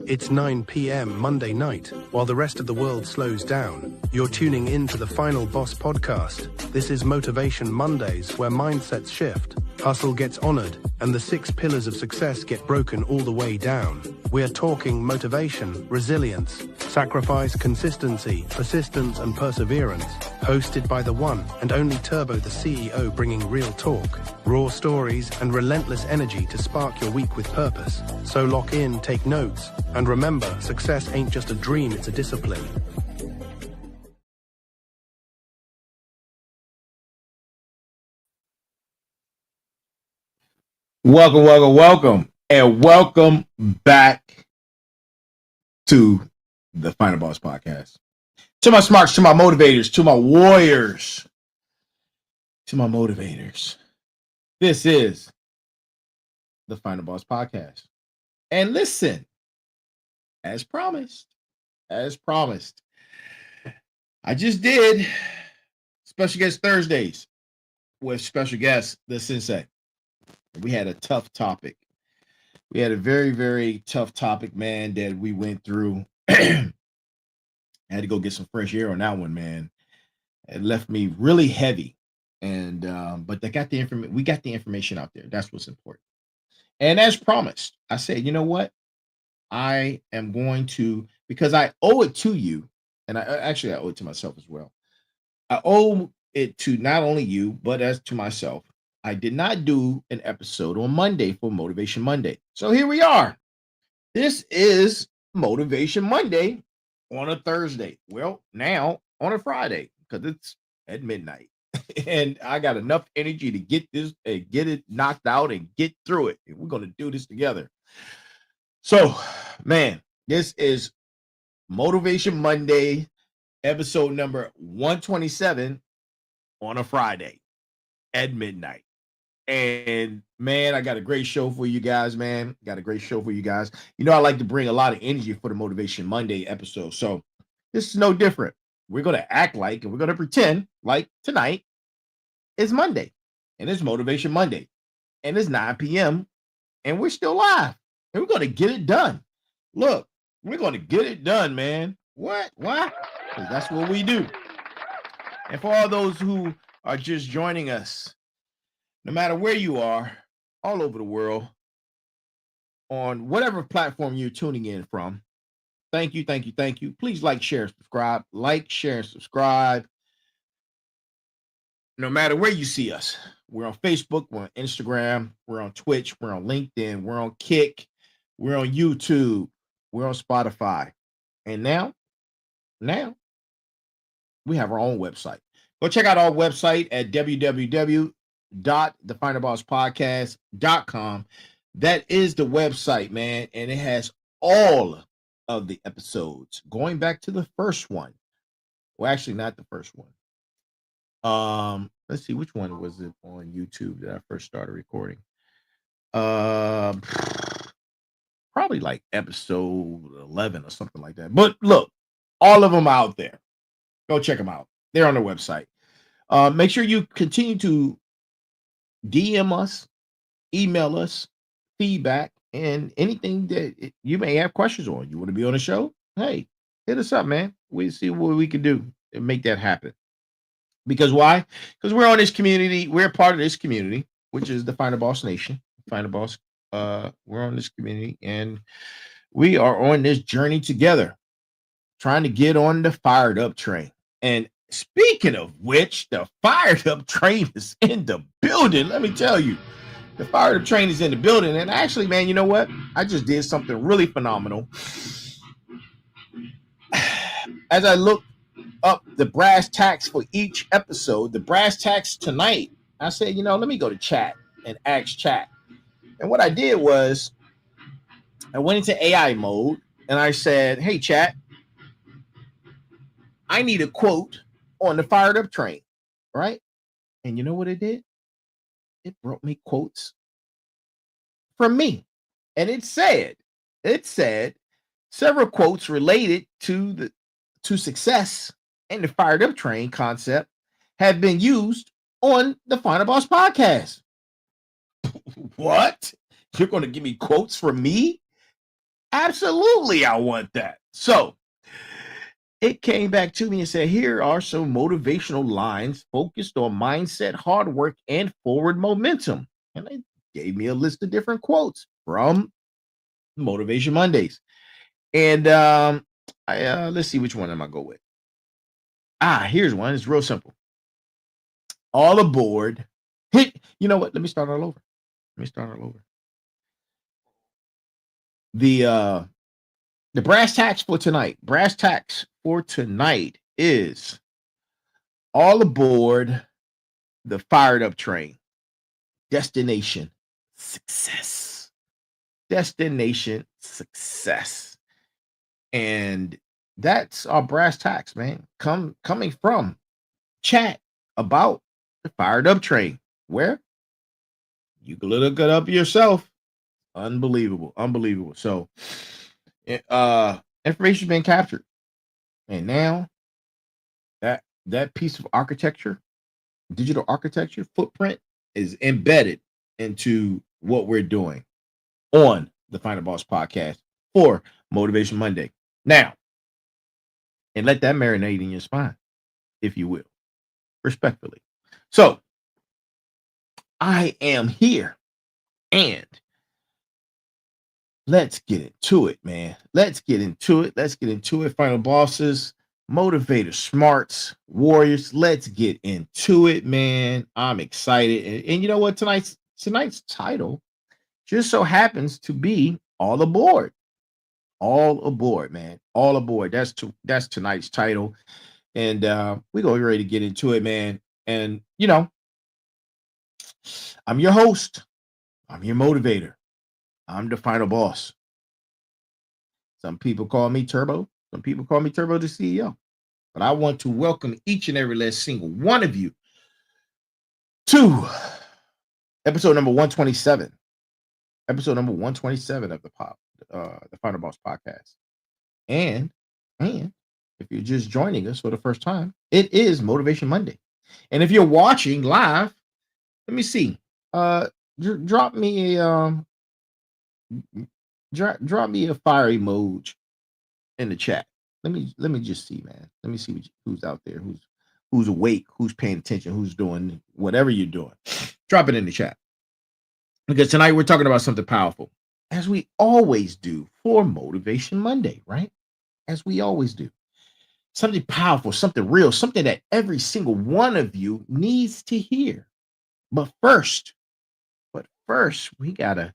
It's 9 p.m. Monday night. While the rest of the world slows down, you're tuning in to the Final Boss podcast. This is Motivation Mondays, where mindsets shift, hustle gets honored, and the 6 pillars of success get broken all the way down. We're talking motivation, resilience, sacrifice, consistency, persistence, and perseverance. Hosted by the one and only Turbo, the CEO, bringing real talk, raw stories, and relentless energy to spark your week with purpose. So lock in, take notes, and remember, success ain't just a dream, it's a discipline. Welcome, and welcome back to the Final Boss podcast. To my smarts, to my motivators, to my warriors, to my motivators. This is the Final Boss podcast. And listen, as promised, I just did special guest Thursdays with special guest, the Sensei. We had a tough topic. We had a very, very tough topic, man, that we went through. I had to go get some fresh air on that one, man. It left me really heavy. And but they got the information. We got the information out there. That's what's important. And as promised, I said, you know what? I am going to, because I owe it to you, and I owe it to myself as well. I owe it to not only you, but as to myself. I did not do an episode on Monday for Motivation Monday. So here we are. This is Motivation Monday on a Thursday. Well, now on a Friday, because it's at midnight. And I got enough energy to get this and get it knocked out and get through it. And we're going to do this together. So, man, this is Motivation Monday, episode number 127 on a Friday at midnight. And man, I got a great show for you guys, man. You know, I like to bring a lot of energy for the Motivation Monday episode. So this is no different. We're going to act like, and we're going to pretend like tonight is Monday, and it's Motivation Monday, and it's 9 p.m. and we're still live, and we're going to get it done. Look, we're going to get it done, man. What? Why? Because that's what we do. And for all those who are just joining us, no matter where you are, all over the world, on whatever platform you're tuning in from, thank you. Please like, share, and subscribe. Like, share, and subscribe. No matter where you see us. We're on Facebook, we're on Instagram, we're on Twitch, we're on LinkedIn, we're on Kick, we're on YouTube, we're on Spotify. And now, we have our own website. Go check out our website at www.thefinalbosspodcast.com. That is the website, man, and it has all of the episodes going back to the first one. Well, actually, not the first one. Let's see, which one was it on YouTube that I first started recording? Probably like episode 11 or something like that. But look, all of them out there. Go check them out. They're on the website. Make sure you continue to DM us, email us, feedback, and anything that you may have questions on. You want to be on the show? Hey, hit us up, man. We'll see what we can do and make that happen. Because why? Because we're on this community. We're part of this community, which is the Final Boss Nation. Final Boss. We're on this community, and we are on this journey together, trying to get on the fired up train. And speaking of which, the fired up train is in the building. Let me tell you, the fired up train is in the building. And actually, man, you know what? I just did something really phenomenal. As I look up the brass tacks for each episode, the brass tacks tonight, I said, let me go to chat and ask chat. And what I did was I went into AI mode and I said, hey, chat, I need a quote on the fired up train, right? And you know what it did? It brought me quotes from me. And it said several quotes related to success and the fired up train concept have been used on the Final Boss podcast. What? You're going to give me quotes from me? Absolutely, I want that. So it came back to me and said, here are some motivational lines focused on mindset, hard work, and forward momentum. And they gave me a list of different quotes from Motivation Mondays. And let's see which one am I go with. Here's one. It's real simple. All aboard. You know what? Let me start all over. The brass tacks for tonight. Brass tacks for tonight is all aboard the fired up train. Destination success. Destination success. And that's our brass tacks, man. Coming from chat about the fired up train. Where you can look it up yourself. Unbelievable. So information's been captured. And now that piece of architecture, digital architecture footprint is embedded into what we're doing on the Final Boss podcast for Motivation Monday. Now, and let that marinate in your spine, if you will, respectfully. So I am here, and let's get into it, man. Let's get into it. Final bosses, motivators, smarts, warriors. Let's get into it, man. I'm excited. And you know what? Tonight's title just so happens to be all aboard. All aboard, man. All aboard. That's tonight's title. And we're gonna be ready to get into it, man. And you know, I'm your host. I'm your motivator. I'm the final boss. Some people call me Turbo. Some people call me Turbo the CEO. But I want to welcome each and every last single one of you to episode number 127. Episode number 127 of the Final Boss podcast. And if you're just joining us for the first time, it is Motivation Monday. And if you're watching live, let me see. Drop me a drop me a fire emoji in the chat. Let me just see, man. Let me see who's out there, who's awake, who's paying attention, who's doing whatever you're doing. Drop it in the chat. Because tonight we're talking about something powerful, as we always do for Motivation Monday, right? As we always do. Something powerful, something real, something that every single one of you needs to hear. But first, we gotta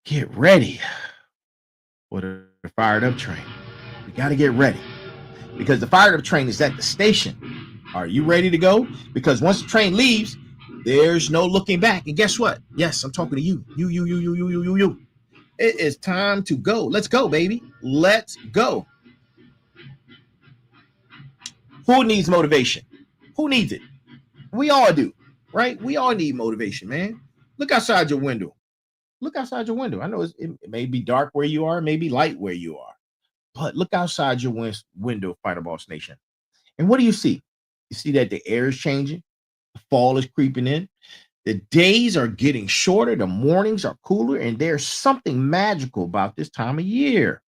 get ready for the fired up train. We gotta get ready because the fired up train is at the station. Are you ready to go? Because once the train leaves, there's no looking back. And guess what? Yes, I'm talking to you. You. It is time to go. Let's go, baby. Let's go. Who needs motivation? Who needs it? We all do, right? We all need motivation, man. Look outside your window. I know it may be dark where you are, maybe light where you are, but look outside your window, Fighter Boss Nation. And what do you see? You see that the air is changing, the fall is creeping in, the days are getting shorter, the mornings are cooler, and there's something magical about this time of year.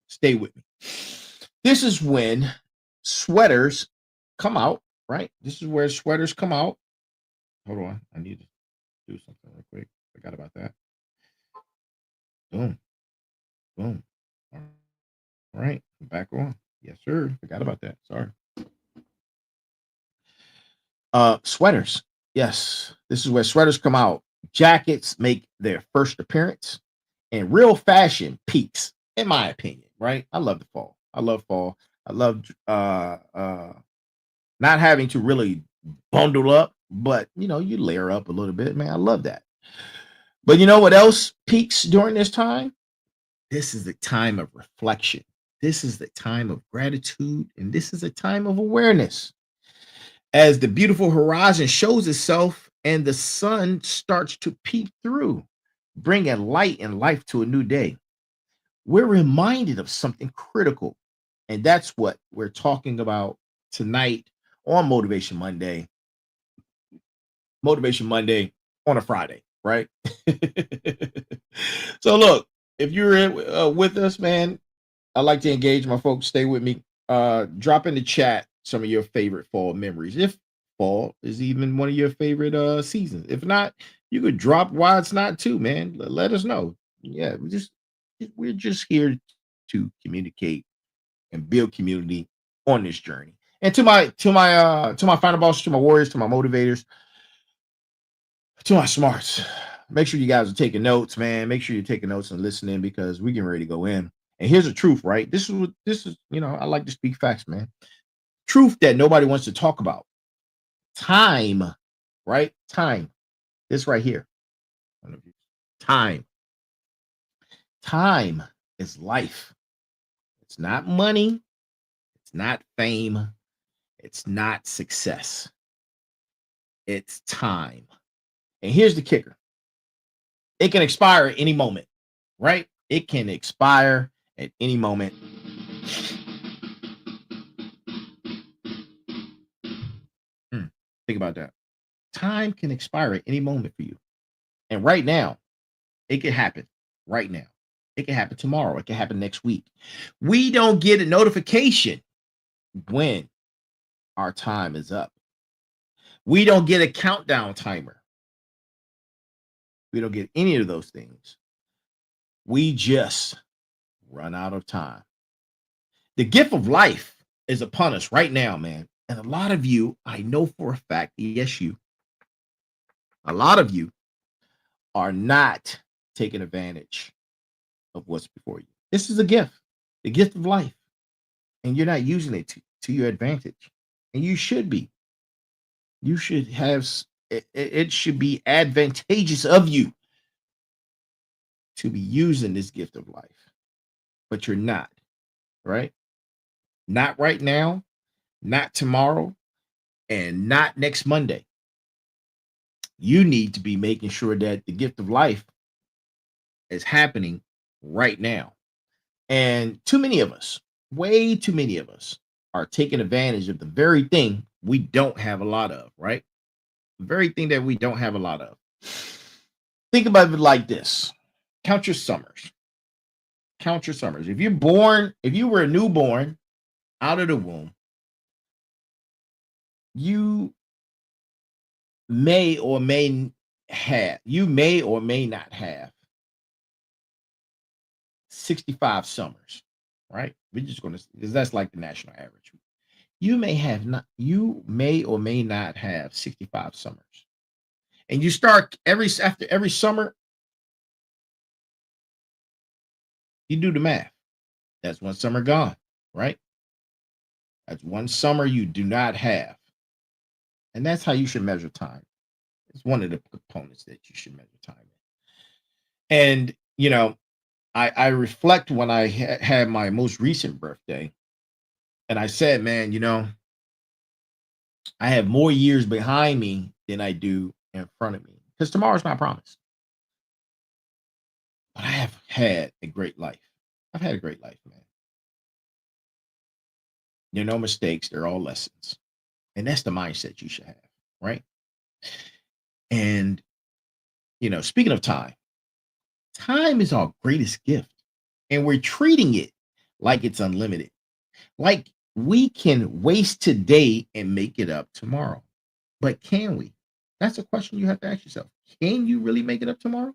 Stay with me. This is when sweaters come out, right? This is where sweaters come out. Hold on, I need to do something real quick. Forgot about that. Boom. All right, back on. Yes, sir. Forgot about that. Sorry. Sweaters. Yes, this is where sweaters come out. Jackets make their first appearance, and real fashion peaks, in my opinion. Right? I love the fall. I love not having to really bundle up, but you layer up a little bit, man. I love that. But you know what else peaks during this time? This is the time of reflection. This is the time of gratitude, and this is a time of awareness. As the beautiful horizon shows itself and the sun starts to peek through, bringing light and life to a new day, we're reminded of something critical. And that's what we're talking about tonight on Motivation Monday. Motivation Monday on a Friday, right? So look, if you're with us, man, I like to engage my folks. Stay with me. Drop in the chat some of your favorite fall memories. If fall is even one of your favorite seasons. If not, you could drop why it's not too, man. Let us know. Yeah, we're just here to communicate and build community on this journey. And to my final boss, to my warriors, to my motivators, to my smarts, make sure you guys are taking notes, man. Make sure you're taking notes and listening because we're getting ready to go in. And here's the truth, right? This is, I like to speak facts, man. Truth that nobody wants to talk about. Time, right? Time. This right here. Time. Time is life. It's not money. It's not fame. It's not success. It's time. And here's the kicker. It can expire at any moment, right? It can expire at any moment. Think about that. Time can expire at any moment for you. And right now, it can happen right now. It can happen tomorrow. It can happen next week. We don't get a notification when our time is up. We don't get a countdown timer. We don't get any of those things. We just run out of time. The gift of life is upon us right now, man. And a lot of you, I know for a fact, yes, a lot of you are not taking advantage of what's before you. This is a gift, the gift of life. And you're not using it to your advantage. And you should be. You should have, it should be advantageous of you to be using this gift of life. But you're not, right? Not right now, not tomorrow, and not next Monday. You need to be making sure that the gift of life is happening right now. And too many of us, way too many of us, are taking advantage of the very thing we don't have a lot of, right? The very thing that we don't have a lot of. Think about it like this. Count your summers. Count your summers. If you were a newborn out of the womb, you may or may not have 65 summers, right? We're just going to, because that's like the national average. You may or may not have 65 summers. And you start after every summer, you do the math. That's one summer gone, right? That's one summer you do not have. And that's how you should measure time. It's one of the components that you should measure time in. And, I reflect when I had my most recent birthday. And I said, man, I have more years behind me than I do in front of me. Because tomorrow's not promised. But I have had a great life. I've had a great life, man. There are no mistakes. They're all lessons. And that's the mindset you should have, right? And, speaking of time is our greatest gift. And we're treating it like it's unlimited. Like we can waste today and make it up tomorrow. But can we? That's a question you have to ask yourself. Can you really make it up tomorrow?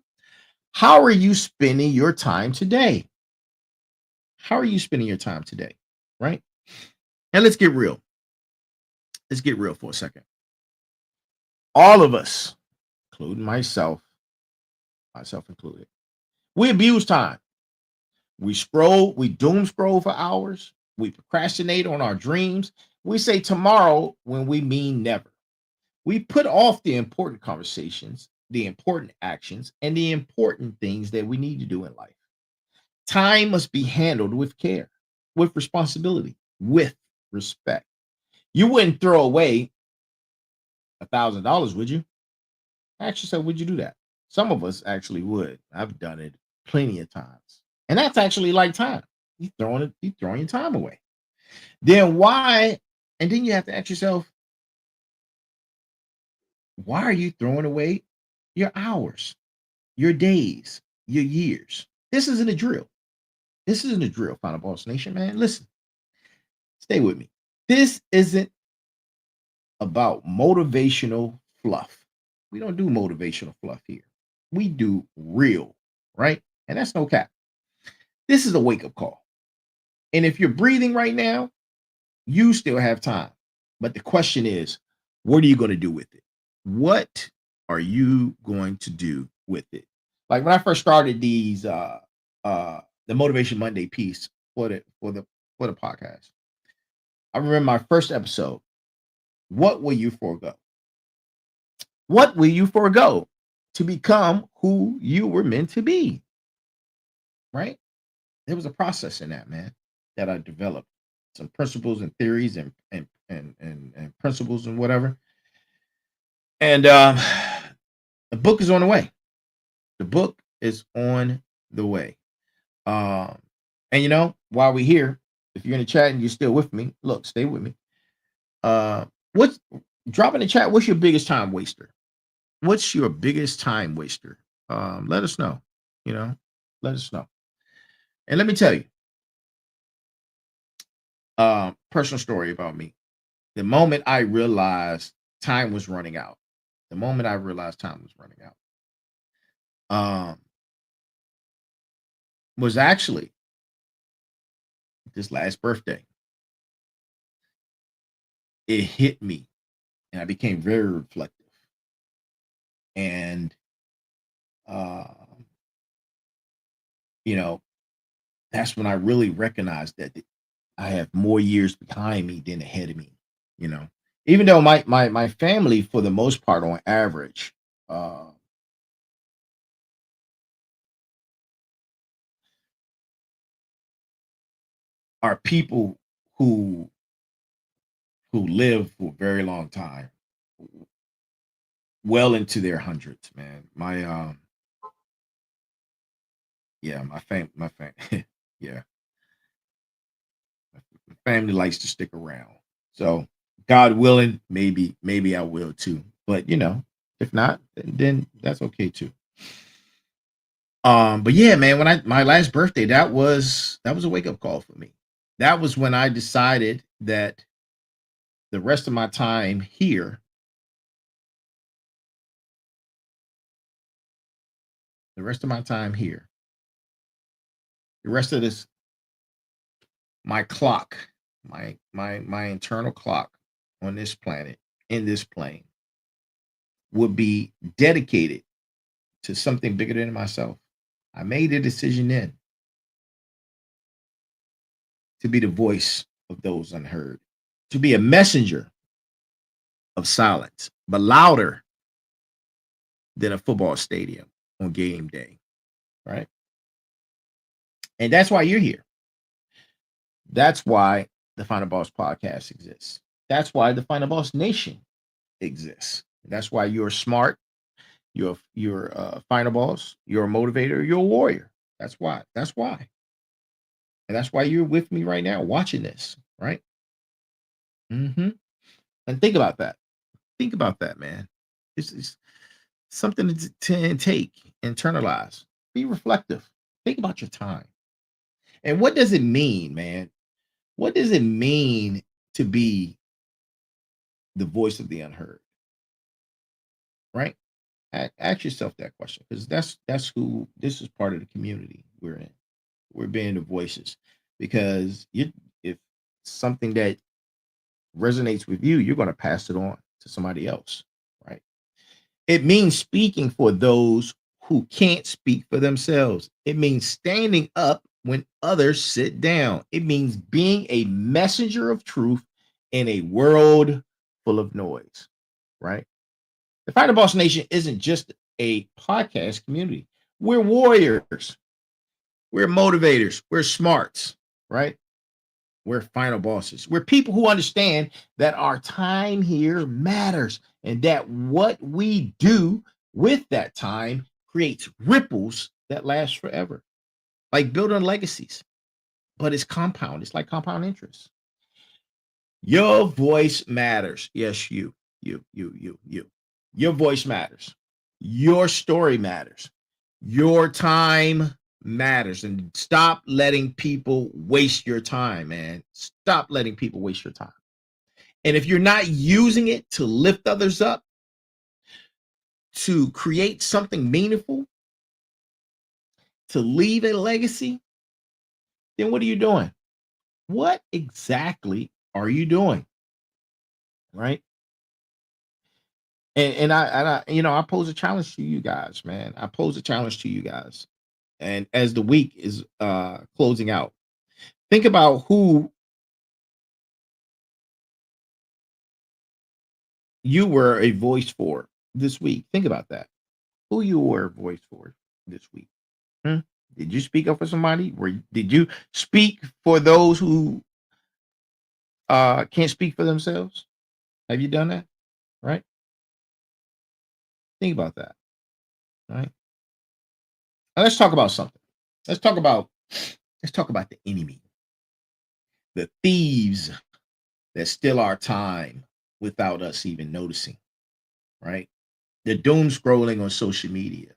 How are you spending your time today? How are you spending your time today? Right? And let's get real. Let's get real for a second. All of us, including myself included, we abuse time. We doom scroll for hours. We procrastinate on our dreams. We say tomorrow when we mean never. We put off the important conversations, the important actions, and the important things that we need to do in life. Time must be handled with care, with responsibility, with respect. You wouldn't throw away $1,000, would you? Ask yourself, would you do that? Some of us actually would. I've done it plenty of times. And that's actually like time. You're throwing your time away. Then why? And then you have to ask yourself, why are you throwing away your hours, your days, your years? This isn't a drill. This isn't a drill, Final Boss Nation, man. Listen, stay with me. This isn't about motivational fluff. We don't do motivational fluff here. We do real, right? And that's no cap. This is a wake-up call. And if you're breathing right now, you still have time. But the question is, what are you going to do with it? What are you going to do with it? Like when I first started these the Motivation Monday piece for the podcast, I remember my first episode. What will you forego? What will you forego to become who you were meant to be? Right? There was a process in that, man, that I developed. Some principles and theories and principles and whatever. And the book is on the way. The book is on the way. And you know, while we're here, if you're in the chat and you're still with me, look, stay with me. What's drop in the chat? What's your biggest time waster? What's your biggest time waster? Let us know. You know, let us know. And let me tell you, personal story about me. The moment I realized time was running out, was actually this last birthday. It hit me, and I became very reflective. And you know, that's when I really recognized that I have more years behind me than ahead of me. You know, even though my family, for the most part, on average, are people who live for a very long time, well into their hundreds, man. My yeah, my yeah, my family likes to stick around. So God willing, maybe I will too. But you know, if not, then that's okay too. But yeah, man, when my last birthday, that was a wake-up call for me. That was when I decided that the rest of my time here, the rest of this, my clock, my internal clock on this planet, in this plane, would be dedicated to something bigger than myself. I made a decision then to be the voice of those unheard, to be a messenger of silence, but louder than a football stadium on game day, right? And that's why you're here. That's why the Final Boss podcast exists. That's why the Final Boss Nation exists. That's why you're smart. You're a Final Boss. You're a motivator. You're a warrior. That's why. And that's why you're with me right now watching this, right? And think about that. Think about that, man. It's something to take, internalize, be reflective. Think about your time. And what does it mean, man? What does it mean to be the voice of the unheard? Right? Ask yourself that question, because that's who this is, part of the community we're in. We're being the voices, because if something that resonates with you, you're going to pass it on to somebody else, right? It means speaking for those who can't speak for themselves. It means standing up when others sit down. It means being a messenger of truth in a world full of noise, right? The Final Boss Nation isn't just a podcast community. We're warriors. We're motivators. We're smarts, right? We're final bosses. We're people who understand that our time here matters, and that what we do with that time creates ripples that last forever, like building legacies. But it's compound. It's like compound interest. Your voice matters. Yes, you. Your voice matters. Your story matters. Your time matters. And stop letting people waste your time, man. Stop letting people waste your time. And if you're not using it to lift others up, to create something meaningful, to leave a legacy, then what are you doing? What exactly are you doing? Right? And I pose a challenge to you guys, man. I pose a challenge to you guys. And as the week is closing out, think about who you were a voice for this week. Think about that. Who you were a voice for this week. Did you speak up for somebody? Did you speak for those who can't speak for themselves? Have you done that? Right? Think about that. Right? Now let's talk about something. Let's talk about the enemy. The thieves that steal our time without us even noticing. Right? The doom scrolling on social media.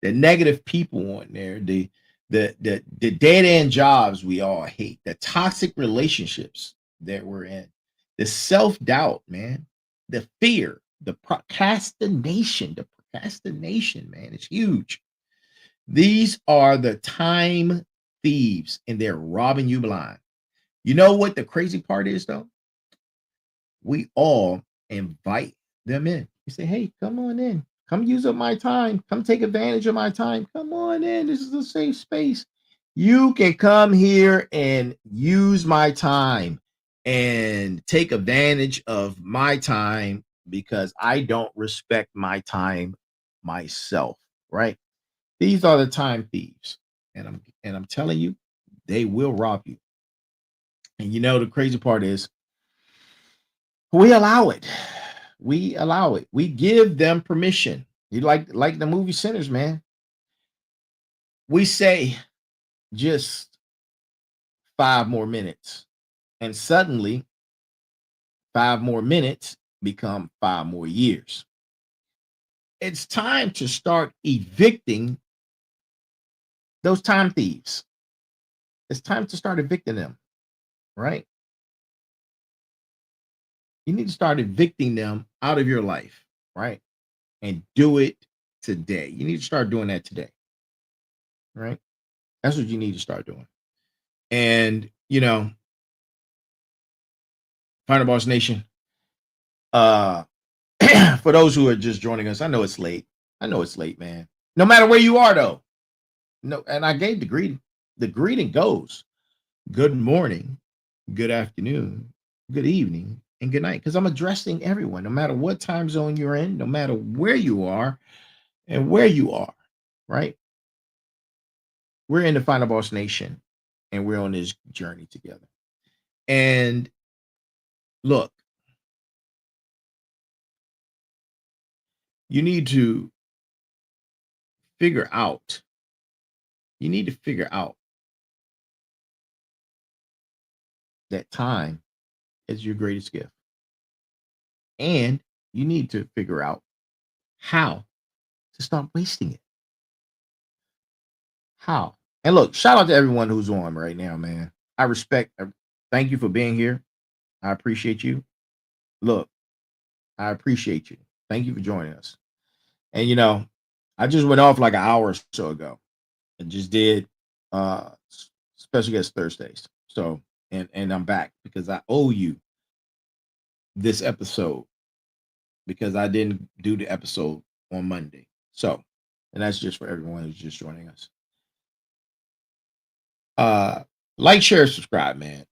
The negative people on there, the dead end jobs we all hate, the toxic relationships that we're in, the self-doubt, man, the fear, the procrastination, man, it's huge. These are the time thieves, and they're robbing you blind. You know what the crazy part is, though? We all invite them in. You say, hey, come on in. Come use up my time. Come take advantage of my time. Come on in. This is a safe space. You can come here and use my time and take advantage of my time because I don't respect my time myself, right? These are the time thieves. And I'm telling you, they will rob you. And you know the crazy part is we allow it. We allow it. We give them permission. You like the movie Sinners, man. We say just 5 more minutes, and suddenly 5 more minutes become 5 more years. It's time to start evicting those time thieves. It's time to start evicting them, right? You need to start evicting them out of your life, right? And do it today. You need to start doing that today, right? That's what you need to start doing. And, Final Boss Nation, for those who are just joining us, I know it's late. Man. No matter where you are, though. No, and I gave the greeting. The greeting goes, good morning, good afternoon, good evening, and good night. Because I'm addressing everyone, no matter what time zone you're in, no matter where you are and where you are, right? We're in the Final Boss Nation, and we're on this journey together. And look, you need to figure out that time is your greatest gift. And you need to figure out how to stop wasting it. How? And look, shout out to everyone who's on right now, man. Thank you for being here. I appreciate you. Look, I appreciate you. Thank you for joining us. And I just went off like an hour or so ago and just did special guest Thursdays. So and I'm back because I owe you this episode because I didn't do the episode on Monday. So, and that's just for everyone who's just joining us. Like, share, subscribe, man.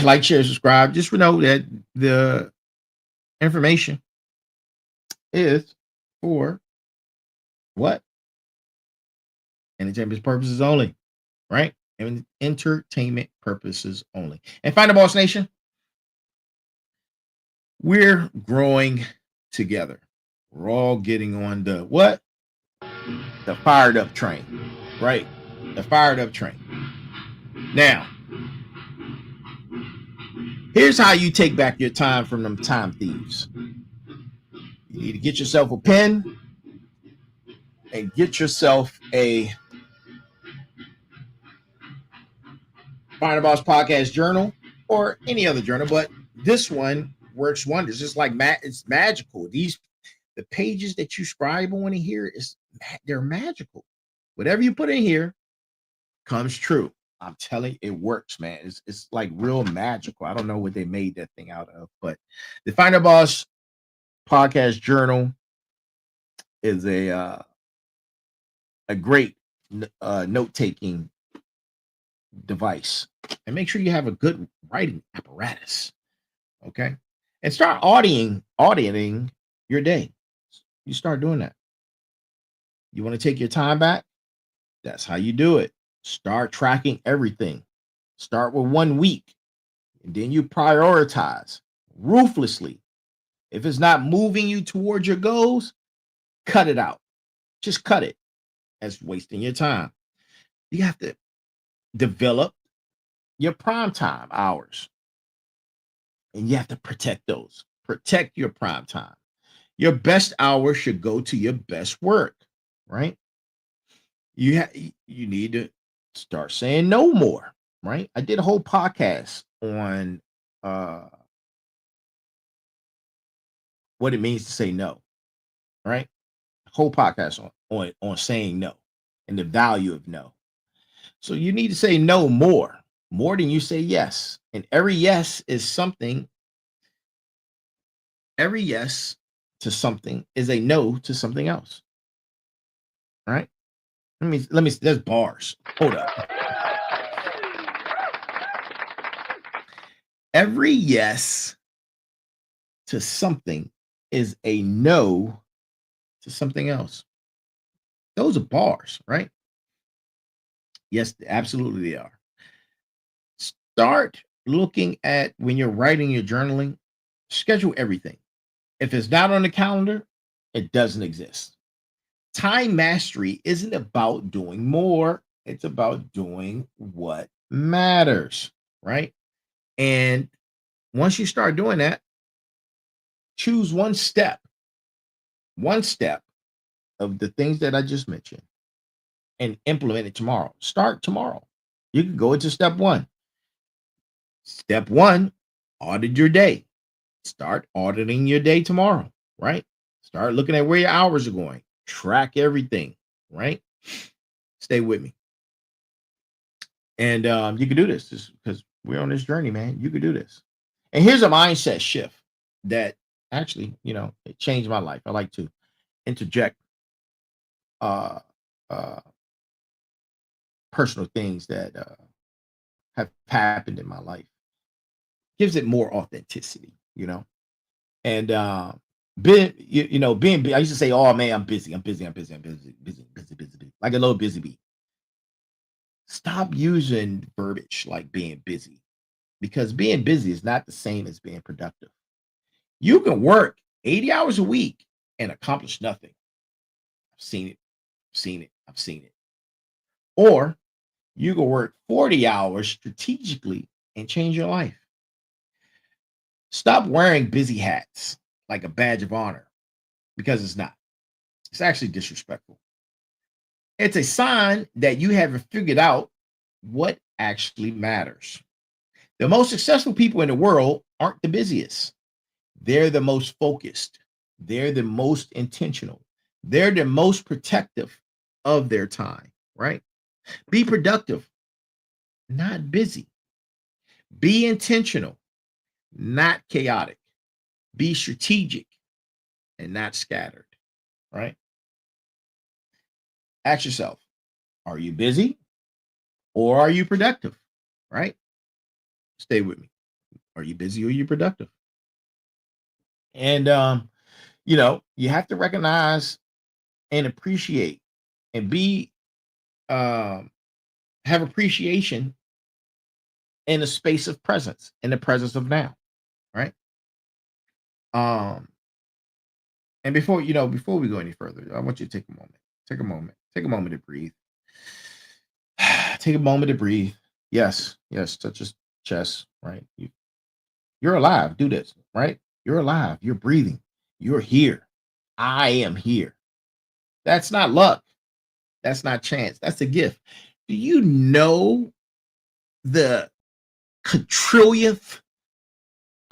Like, share, subscribe. Just know that the information is for what? Entertainment purposes only, right? And entertainment purposes only. And Final Boss Nation, we're growing together. We're all getting on the what? The fired up train, right? The fired up train. Now, here's how you take back your time from them time thieves. You need to get yourself a pen and get yourself a Find a Boss Podcast Journal or any other journal, but this one works wonders. It's like it's magical. The pages that you scribe on in here they're magical. Whatever you put in here comes true. I'm telling you, it works, man. It's like real magical. I don't know what they made that thing out of, but the Find a Boss Podcast Journal is a great note-taking device. And make sure you have a good writing apparatus. Okay. And start auditing your day. You start doing that. You want to take your time back? That's how you do it. Start tracking everything. Start with 1 week, and then you prioritize ruthlessly. If it's not moving you towards your goals, cut it out. Just cut it. That's wasting your time. You have to develop your prime time hours, and you have to protect those. Protect your prime time. Your best hour should go to your best work, right? You need to start saying no more, right? I did a whole podcast on what it means to say no, right? Whole podcast on saying no and the value of no. So you need to say no more than you say yes. And every yes is something. Every yes to something is a no to something else. Right? Let me there's bars. Hold up. Every yes to something is a no to something else. Those are bars, right? Yes, absolutely they are. Start looking at, when you're writing your journaling, schedule everything. If it's not on the calendar, it doesn't exist. Time mastery isn't about doing more. It's about doing what matters, right? And once you start doing that, choose one step of the things that I just mentioned and implement it tomorrow. Start tomorrow. You can go into step one. Step one, audit your day. Start auditing your day tomorrow, right? Start looking at where your hours are going. Track everything, right? Stay with me. And you can do this just because we're on this journey, man. You can do this. And here's a mindset shift that actually, it changed my life. I like to interject personal things that have happened in my life. Gives it more authenticity, and being I used to say, oh man, I'm busy, like a little busy bee. Stop using verbiage like being busy, because being busy is not the same as being productive. You can work 80 hours a week and accomplish nothing. I've seen it. Or you can work 40 hours strategically and change your life. Stop wearing busy hats like a badge of honor, because it's not. It's actually disrespectful. It's a sign that you haven't figured out what actually matters. The most successful people in the world aren't the busiest. They're the most focused. They're the most intentional. They're the most protective of their time, right? Be productive, not busy. Be intentional, not chaotic. Be strategic and not scattered, right? Ask yourself, are you busy or are you productive, right? Stay with me. Are you busy or are you productive? And, you have to recognize and appreciate and have appreciation in a space of presence, in the presence of now, right? And before we go any further, I want you to take a moment. Take a moment to breathe. Take a moment to breathe. Yes, touch your chest, right? You're alive. Do this, right? You're alive. You're breathing. You're here. I am here. That's not luck. That's not chance. That's a gift. Do you know the quadrillionth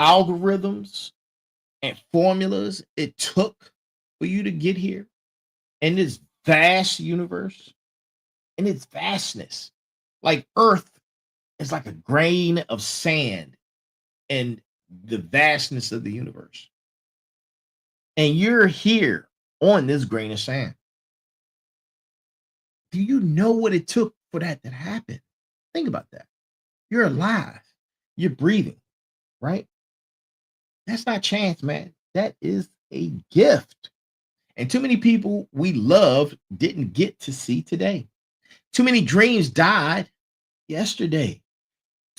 algorithms and formulas it took for you to get here in this vast universe, in its vastness. Like Earth is like a grain of sand in the vastness of the universe. And you're here on this grain of sand. Do you know what it took for that to happen? Think about that. You're alive. You're breathing, right? That's not chance, man. That is a gift. And too many people we loved didn't get to see today. Too many dreams died yesterday.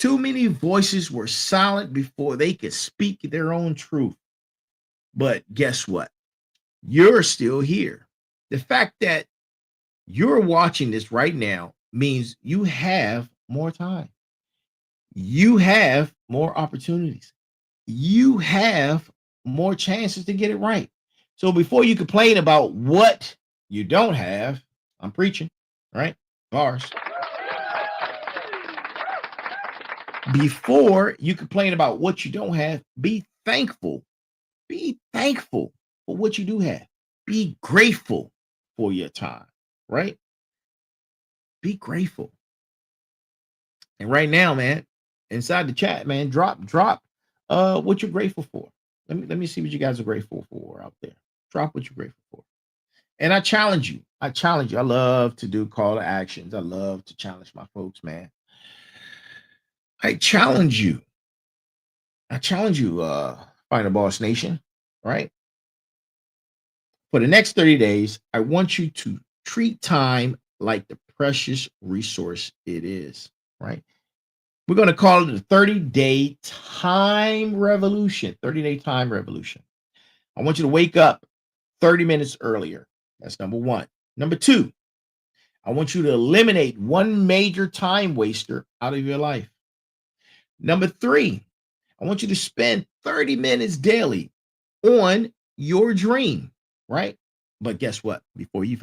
Too many voices were silent before they could speak their own truth. But guess what? You're still here. The fact that you're watching this right now means you have more time. You have more opportunities. You have more chances to get it right. So before you complain about what you don't have, I'm preaching, right? Bars. Before you complain about what you don't have, be thankful. Be thankful for what you do have. Be grateful for your time, right? Be grateful. And right now, man, inside the chat, man, drop what you're grateful for. Let me see what you guys are grateful for out there. Drop what you're grateful for. And I challenge you. I love to do call to actions. I love to challenge my folks, man. I challenge you. Find a Boss Nation, right? For the next 30 days, I want you to treat time like the precious resource it is, right? We're going to call it the 30-day time revolution. 30-day time revolution. I want you to wake up 30 minutes earlier. That's number one. Number two, I want you to eliminate one major time waster out of your life. Number three, I want you to spend 30 minutes daily on your dream, right? But guess what? Before you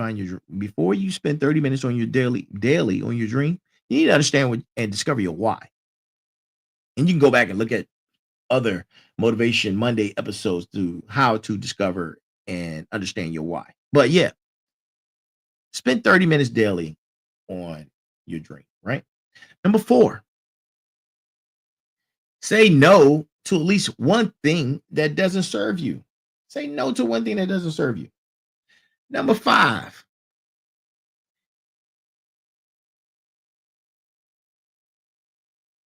spend 30 minutes on your daily on your dream, you need to understand and discover your why. And you can go back and look at other Motivation Monday episodes to how to discover and understand your why. But yeah, spend 30 minutes daily on your dream, right? Number four, say no to at least one thing that doesn't serve you. Say no to one thing that doesn't serve you. Number five,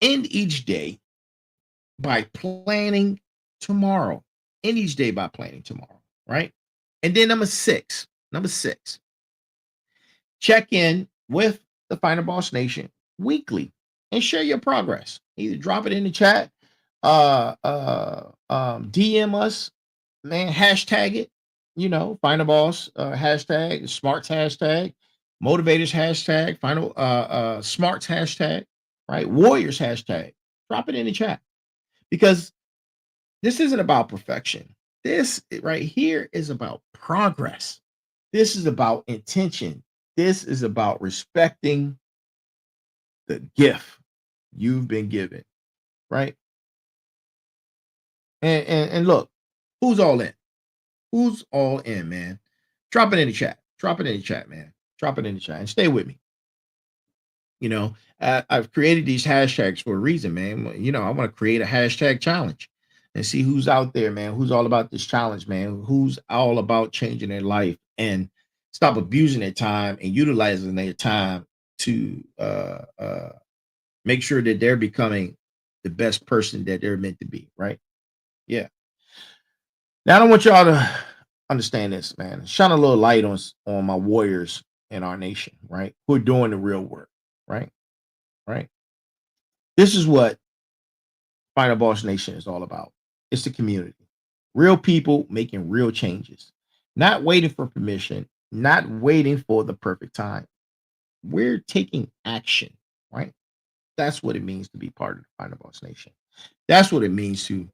end each day by planning tomorrow. End each day by planning tomorrow, right? And then number six, check in with the Final Boss Nation weekly and share your progress. Either drop it in the chat, DM us, man, hashtag it, Final Boss hashtag, Smarts hashtag, Motivators hashtag, Final Smarts hashtag, right? Warriors hashtag. Drop it in the chat because this isn't about perfection. This right here is about progress. This is about intention. This is about respecting the gift you've been given, right? And look, who's all in? Who's all in, man? Drop it in the chat. Drop it in the chat, man. Drop it in the chat and stay with me. I've created these hashtags for a reason, man. I want to create a hashtag challenge and see who's out there, man. Who's all about this challenge, man? Who's all about changing their life and stop abusing their time and utilizing their time to make sure that they're becoming the best person that they're meant to be, right? Yeah. Now, I don't want y'all to understand this, man. Shine a little light on my warriors in our nation, right? Who are doing the real work, right? Right. This is what Final Boss Nation is all about. It's the community. Real people making real changes. Not waiting for permission, not waiting for the perfect time. We're taking action, right? That's what it means to be part of the Final Boss Nation. That's what it means to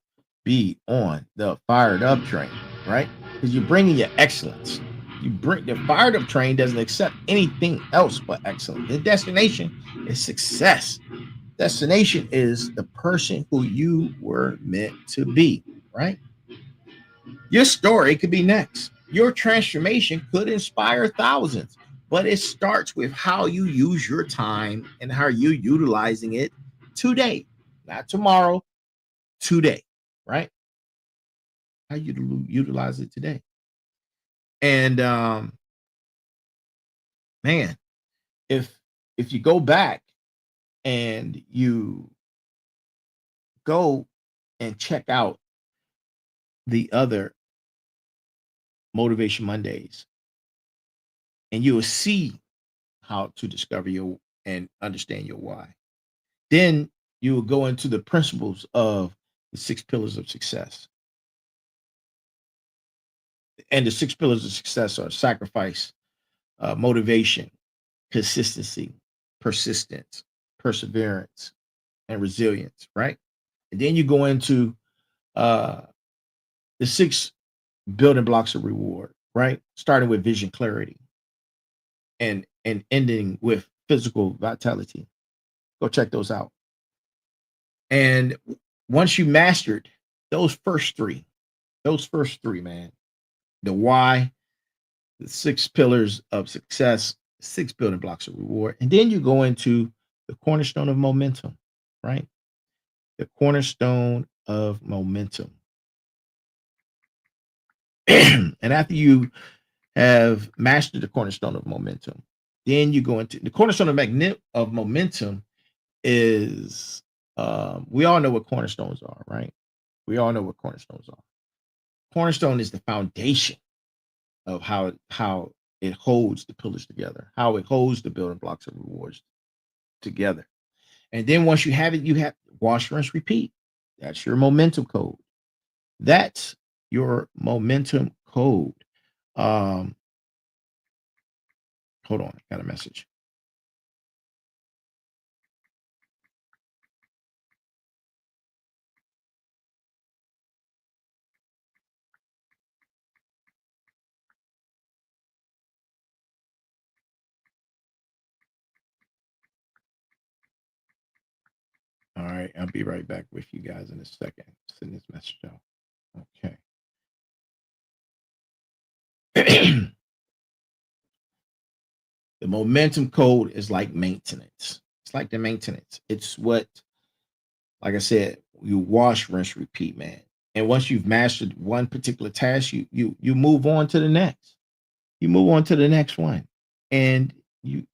be on the fired up train, right? Because you're bringing your excellence. The fired up train doesn't accept anything else but excellence. The destination is success. Destination is the person who you were meant to be, right? Your story could be next. Your transformation could inspire thousands, but it starts with how you use your time and how you're utilizing it today, not tomorrow, today, right? How you utilize it today. And man, if you go back and you go and check out the other Motivation Mondays, and you will see how to discover your and understand your why. Then you will go into the principles of the 6 pillars of success. And the 6 pillars of success are sacrifice, motivation, consistency, persistence, perseverance, and resilience, right? And then you go into uh, the 6 building blocks of reward, right? Starting with vision clarity and ending with physical vitality. Go check those out. And once you mastered those first three, man, the why, the 6 pillars of success, 6 building blocks of reward, and then you go into the cornerstone of momentum, right? The cornerstone of momentum. And after you have mastered the cornerstone of momentum, then you go into the cornerstone of momentum is we all know what cornerstones are, right? We all know what cornerstones are. Cornerstone is the foundation of how it holds the pillars together, how it holds the building blocks of rewards together. And then once you have it, you have wash, rinse, repeat. That's your momentum code. That's your momentum code. Um, hold on, I got a message. All right, I'll be right back with you guys in a second. Send this message out. Okay. The momentum code is like maintenance. It's like the maintenance. It's what, like I said, you wash, rinse, repeat, man. And once you've mastered one particular task, you move on to the next. You move on to the next one, and you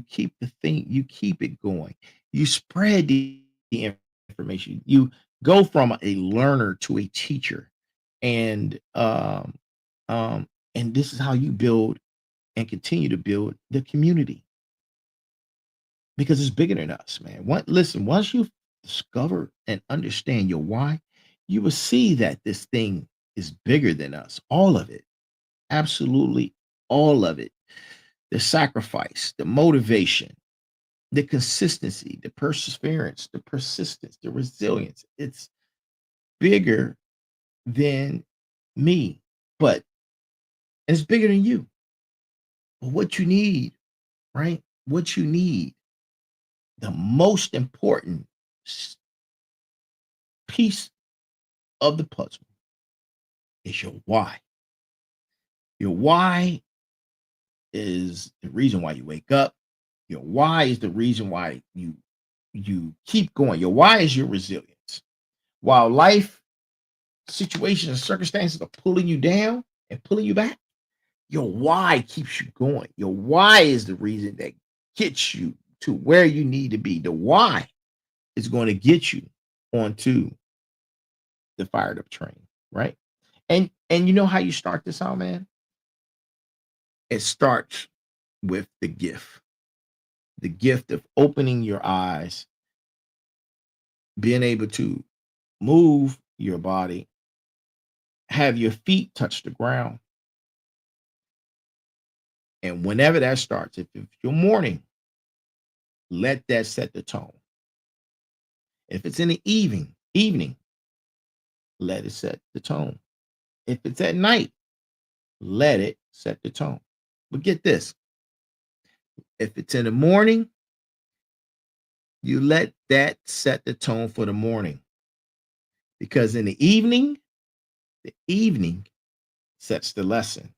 keep the thing. You keep it going. You spread the information. You go from a learner to a teacher, and and this is how you build and continue to build the community because it's bigger than us, man. Listen, once you discover and understand your why, you will see that this thing is bigger than us. All of it, absolutely all of it. The sacrifice, the motivation, the consistency, the perseverance, the persistence, the resilience. It's bigger than me, but it's bigger than you. But what you need, right? What you need, the most important piece of the puzzle is your why. Your why is the reason why you wake up. Your why is the reason why you keep going. Your why is your resilience. While life situations and circumstances are pulling you down and pulling you back, your why keeps you going. Your why is the reason that gets you to where you need to be. The why is going to get you onto the fired up train, right? And you know how you start this out, man? It starts with the gift of opening your eyes, being able to move your body, have your feet touch the ground. And whenever that starts, if it's your morning, let that set the tone. If it's in the evening, let it set the tone. If it's at night, let it set the tone. But get this, if it's in the morning, You let that set the tone for the morning. Because in the evening sets the lesson.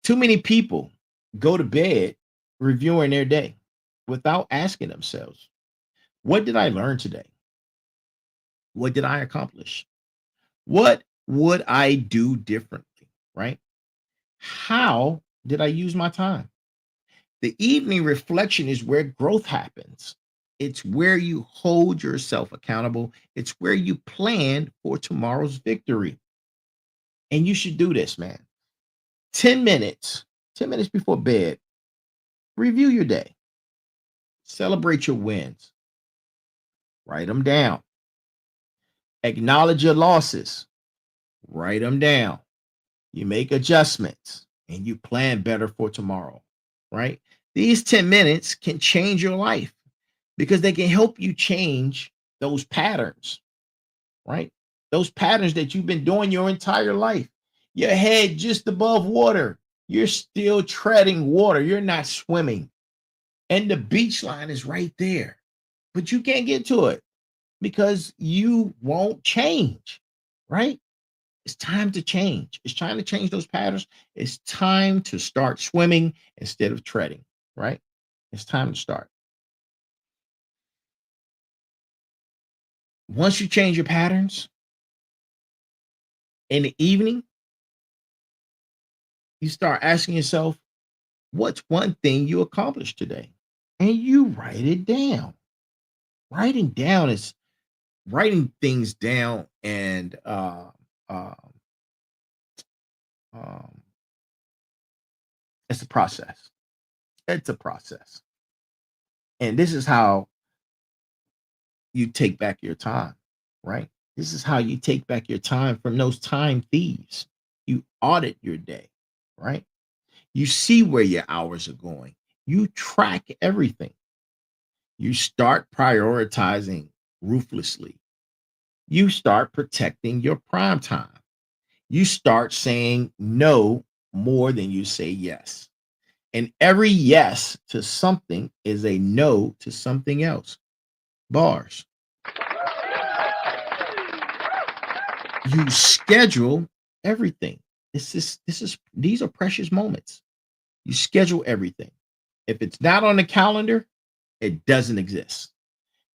Too many people go to bed reviewing their day without asking themselves, what did I learn today? What did I accomplish? What would I do differently? Right? How did I use my time? The evening reflection is where growth happens. It's where you hold yourself accountable. It's where you plan for tomorrow's victory. And you should do this, man. 10 minutes, 10 minutes before bed, review your day. Celebrate your wins. Write them down. Acknowledge your losses. Write them down. You make adjustments and you plan better for tomorrow, right? These 10 minutes can change your life because they can help you change those patterns, right? Those patterns that you've been doing your entire life. Your head just above water. You're still treading water. You're not swimming. And the beach line is right there. But you can't get to it because you won't change, right? It's time to change. It's time to change those patterns. It's time to start swimming instead of treading, right? It's time to start. Once you change your patterns in the evening, you start asking yourself, what's one thing you accomplished today? And you write it down. Writing things down and uh, um, it's a process. It's a process. And this is how you take back your time, right? This is how you take back your time from those time thieves. You audit your day, right? You see where your hours are going. You track everything. You start prioritizing ruthlessly. You start protecting your prime time. You start saying no more than you say yes. And every yes to something is a no to something else. Bars. You schedule everything. These are precious moments. You schedule everything. If it's not on the calendar, it doesn't exist.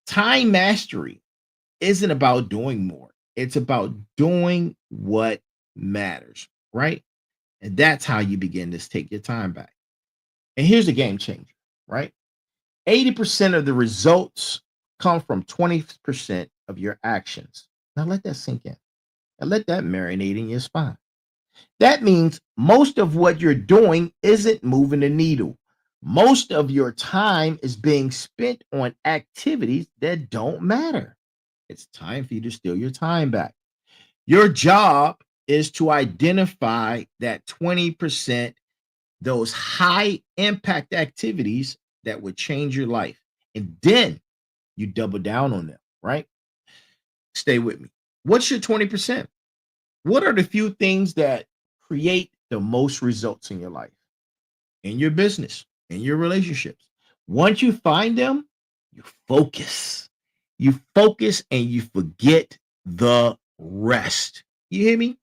Time mastery isn't about doing more. It's about doing what matters, right? And that's how you begin to take your time back. And here's the game changer, right? 80% of the results come from 20% of your actions. Now let that sink in and let that marinate in your spine. That means most of what you're doing isn't moving the needle. Most of your time is being spent on activities that don't matter. It's time for you to steal your time back. Your job is to identify that 20%, those high impact activities that would change your life. And then you double down on them, right? Stay with me. What's your 20%? What are the few things that create the most results in your life, in your business, in your relationships? Once you find them, you focus. You focus and you forget the rest. You hear me?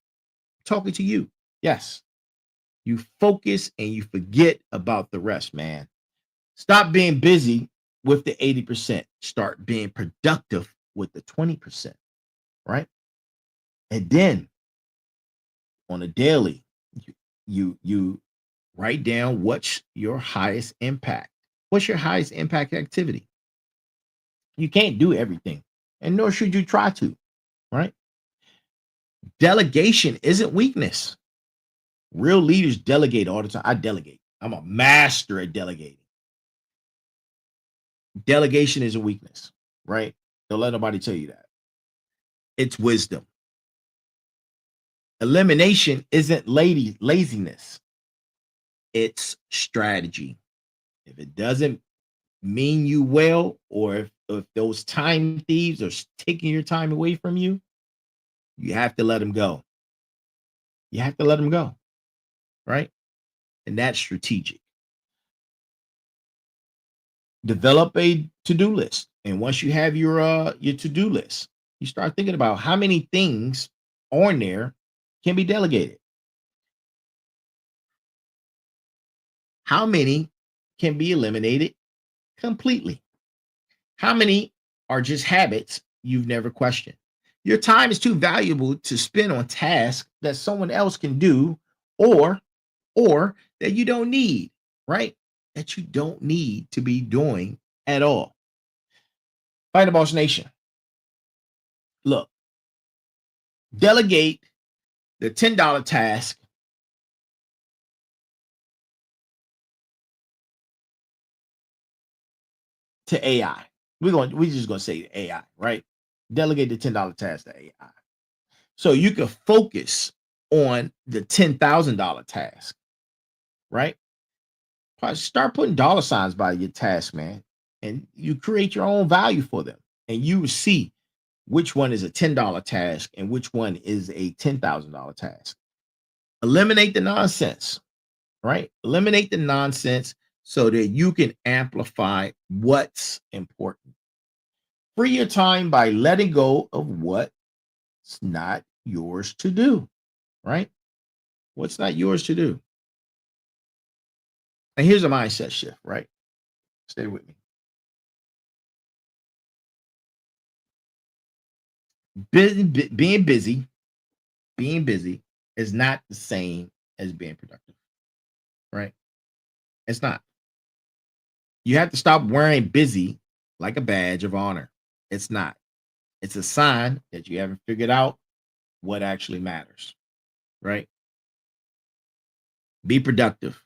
Talking to you. Yes. You focus and you forget about the rest, man. Stop being busy with the 80%. Start being productive with the 20%, right? And then on a daily, you write down what's your highest impact. What's your highest impact activity? You can't do everything, and nor should you try to, right? Delegation isn't weakness. Real leaders delegate all the time. I delegate. I'm a master at delegating. Delegation is a weakness, right? Don't let nobody tell you that. It's wisdom. Elimination isn't laziness. It's strategy. If it doesn't mean you well, or if those time thieves are taking your time away from you, you have to let them go. You have to let them go, right? And that's strategic. Develop a to-do list. And once you have your to-do list, you start thinking about how many things on there can be delegated. How many can be eliminated completely? How many are just habits you've never questioned? Your time is too valuable to spend on tasks that someone else can do, or that you don't need, right? That you don't need to be doing at all. Find the Boss Nation. Look, delegate the $10 task to AI. We're just gonna say AI, right? Delegate the $10 task to AI. So you can focus on the $10,000 task, right? Start putting dollar signs by your task, man, and you create your own value for them, and you will see which one is a $10 task and which one is a $10,000 task. Eliminate the nonsense, right? Eliminate the nonsense so that you can amplify what's important. Free your time by letting go of what's not yours to do, right? What's not yours to do. And here's a mindset shift, right? Stay with me. Being busy is not the same as being productive, right? It's not. You have to stop wearing busy like a badge of honor. It's not. It's a sign that you haven't figured out what actually matters, right? Be productive,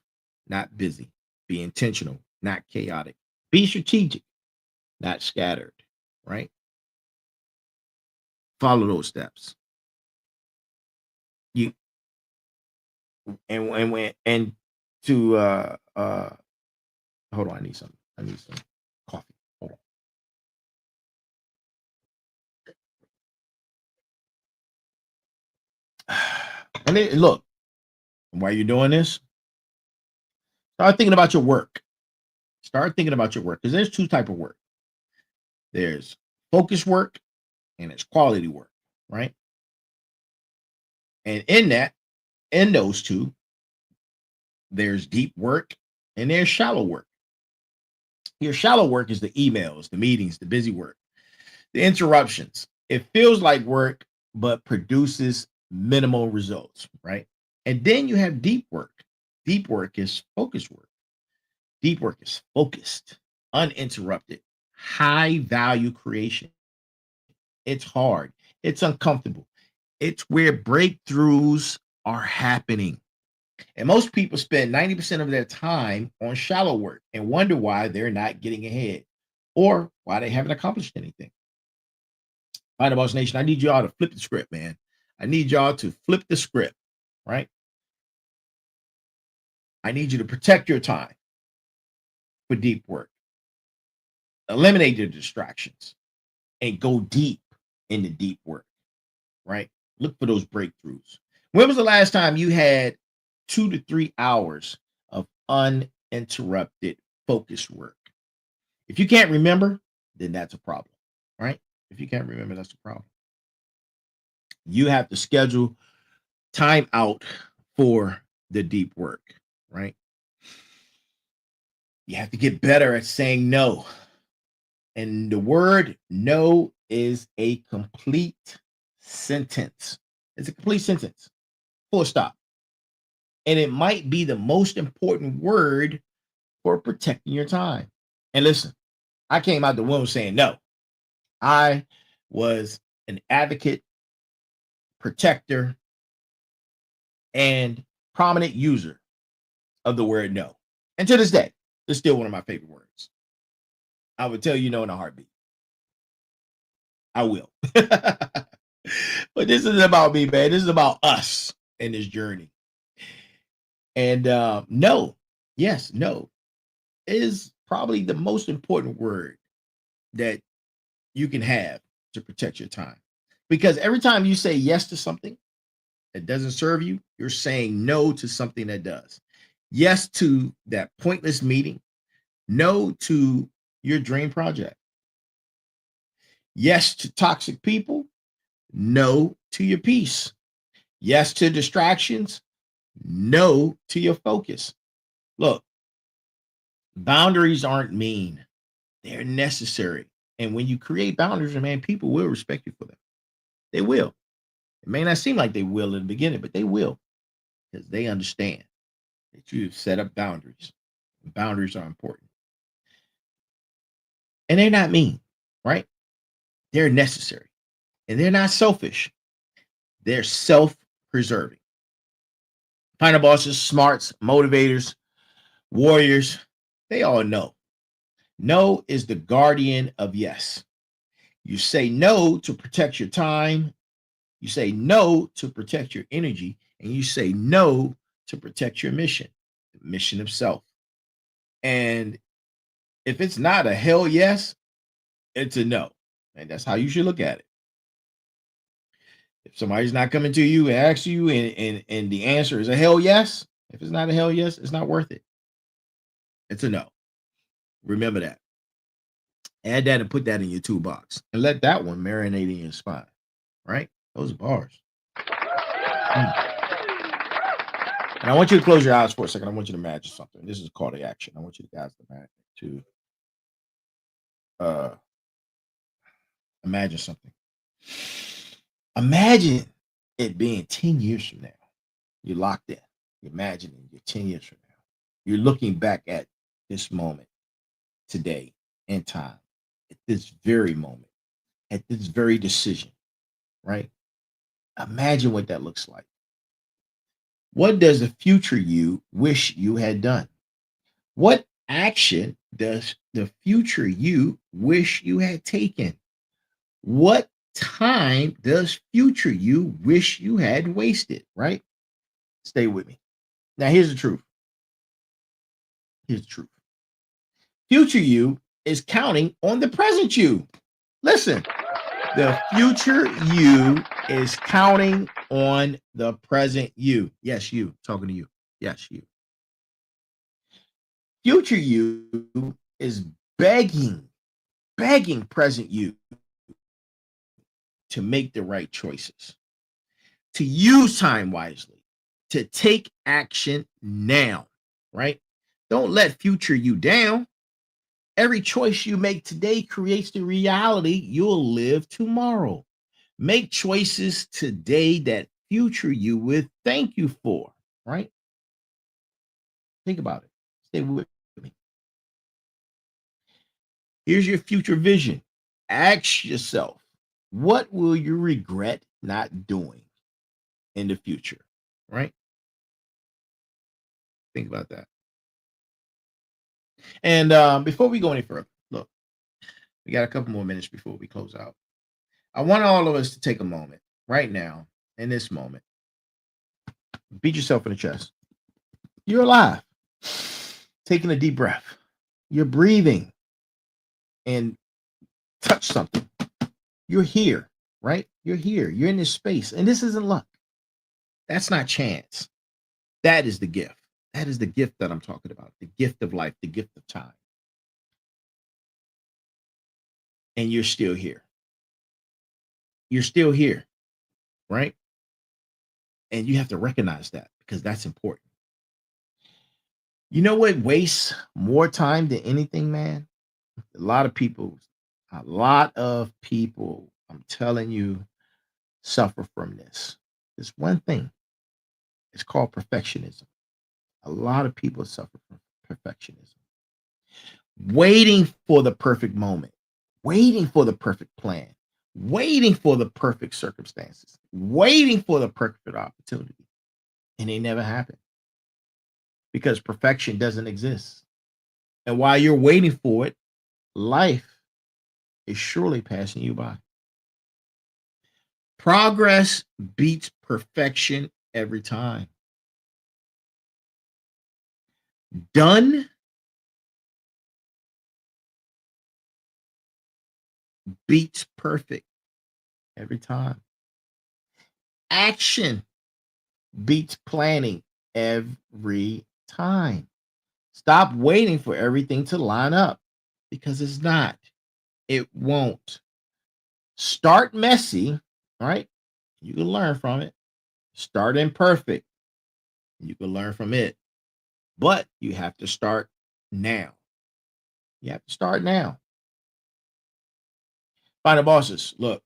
not busy. Be intentional, not chaotic. Be strategic, not scattered, right? Follow those steps. You and to hold on, I need some coffee. Hold on. And then, look, while you're doing this, start thinking about your work. Start thinking about your work, because there's two types of work. There's focus work and it's quality work, right? And in those two, there's deep work and there's shallow work. Your shallow work is the emails, the meetings, the busy work, the interruptions. It feels like work, but produces minimal results, right? And then you have deep work. Deep work is focused work. Deep work is focused, uninterrupted, high value creation. It's hard, it's uncomfortable. It's where breakthroughs are happening. And most people spend 90% of their time on shallow work and wonder why they're not getting ahead or why they haven't accomplished anything. All right, Boss Nation, I need y'all to flip the script, man. I need y'all to flip the script, right? I need you to protect your time for deep work. Eliminate the distractions and go deep in the deep work, right? Look for those breakthroughs. When was the last time you had 2 to 3 hours of uninterrupted focused work? If you can't remember, then that's a problem, right? If you can't remember, that's a problem. You have to schedule time out for the deep work, right? You have to get better at saying no. And the word no is a complete sentence. It's a complete sentence, full stop. And it might be the most important word for protecting your time. And listen, I came out the womb saying no. I was an advocate, protector, and prominent user of the word no. And to this day, it's still one of my favorite words. I would tell you no in a heartbeat. I will. But this isn't about me, man. This is about us in this journey. And no, yes, no is probably the most important word that you can have to protect your time. Because every time you say yes to something that doesn't serve you, you're saying no to something that does. Yes to that pointless meeting. No to your dream project. Yes to toxic people, no to your peace. Yes to distractions, no to your focus. Look, boundaries aren't mean, they're necessary. And when you create boundaries, man, people will respect you for them. They will. It may not seem like they will in the beginning, but they will, because they understand that you've set up boundaries. Boundaries are important. And they're not mean, right? They're necessary. And they're not selfish. They're self-preserving. Final bosses, smarts, motivators, warriors, they all know. No is the guardian of yes. You say no to protect your time. You say no to protect your energy. And you say no to protect your mission, the mission of self. And if it's not a hell yes, it's a no. And that's how you should look at it. If somebody's not coming to you and asks you, and the answer is a hell yes, if it's not a hell yes, it's not worth it. It's a no. Remember that. Add that and put that in your toolbox and let that one marinate in your spine. Right? Those are bars. And I want you to close your eyes for a second. I want you to imagine something. This is a call to action. I want you guys to imagine something. Imagine it being 10 years from now. You're locked in. You're imagining you're 10 years from now. You're looking back at this moment today in time, at this very moment, at this very decision, right? Imagine what that looks like. What does the future you wish you had done? What action does the future you wish you had taken? What time does future you wish you had wasted, right? Stay with me. Now, here's the truth. Here's the truth. Future you is counting on the present you. Listen, the future you is counting on the present you. Yes, you. Talking to you. Yes, you. Future you is begging present you to make the right choices, to use time wisely, to take action now, right? Don't let future you down. Every choice you make today creates the reality you'll live tomorrow. Make choices today that future you will thank you for, right? Think about it. Stay with me. Here's your future vision. Ask yourself, what will you regret not doing in the future, right? Think about that. And before we go any further, look, we got a couple more minutes before we close out. I want all of us to take a moment right now, in this moment, beat yourself in the chest. You're alive. Taking a deep breath. You're breathing and touch something. You're here, right? You're here. You're in this space. And this isn't luck. That's not chance. That is the gift. That is the gift that I'm talking about. The gift of life, the gift of time. And you're still here. You're still here, right? And you have to recognize that, because that's important. You know what wastes more time than anything, man? A lot of people, I'm telling you, suffer from this. This one thing. It's called perfectionism. A lot of people suffer from perfectionism. Waiting for the perfect moment, waiting for the perfect plan, waiting for the perfect circumstances, waiting for the perfect opportunity. And they never happen, because perfection doesn't exist. And while you're waiting for it, life is surely passing you by. Progress beats perfection every time. Done beats perfect every time. Action beats planning every time. Stop waiting for everything to line up. because it's not. It won't. Start messy, right? You can learn from it. Start imperfect. You can learn from it. But you have to start now. You have to start now. Final bosses, look,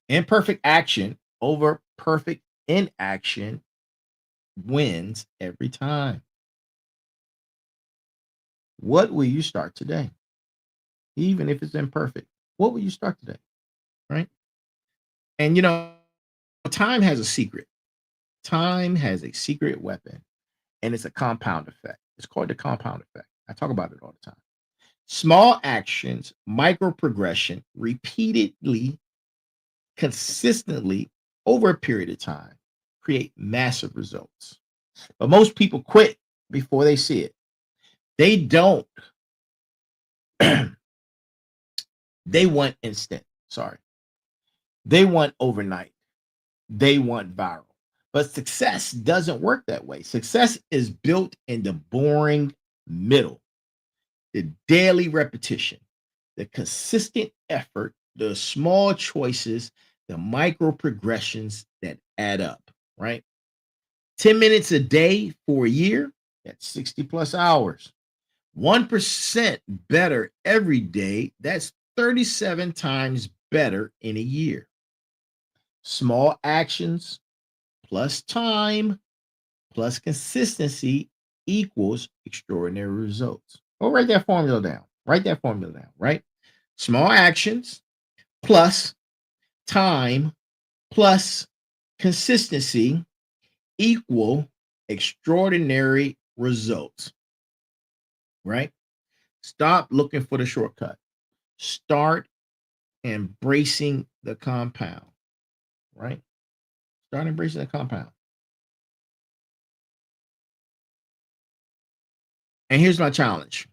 imperfect action over perfect inaction wins every time. What will you start today? Even if it's imperfect, what will you start today? Right? And time has a secret. Time has a secret weapon, and it's a compound effect. It's called the compound effect. I talk about it all the time. Small actions, micro progression, repeatedly, consistently over a period of time create massive results. But most people quit before they see it. They don't. They want instant. Sorry. They want overnight. They want viral. But success doesn't work that way. Success is built in the boring middle, the daily repetition, the consistent effort, the small choices, the micro progressions that add up, right? 10 minutes a day for a year, that's 60 plus hours. 1% better every day, that's 37 times better in a year. Small actions plus time plus consistency equals extraordinary results. Go write that formula down. Write that formula down, right? Small actions plus time plus consistency equal extraordinary results, right? Stop looking for the shortcut. Start embracing the compound, right? Start embracing the compound. And here's my challenge,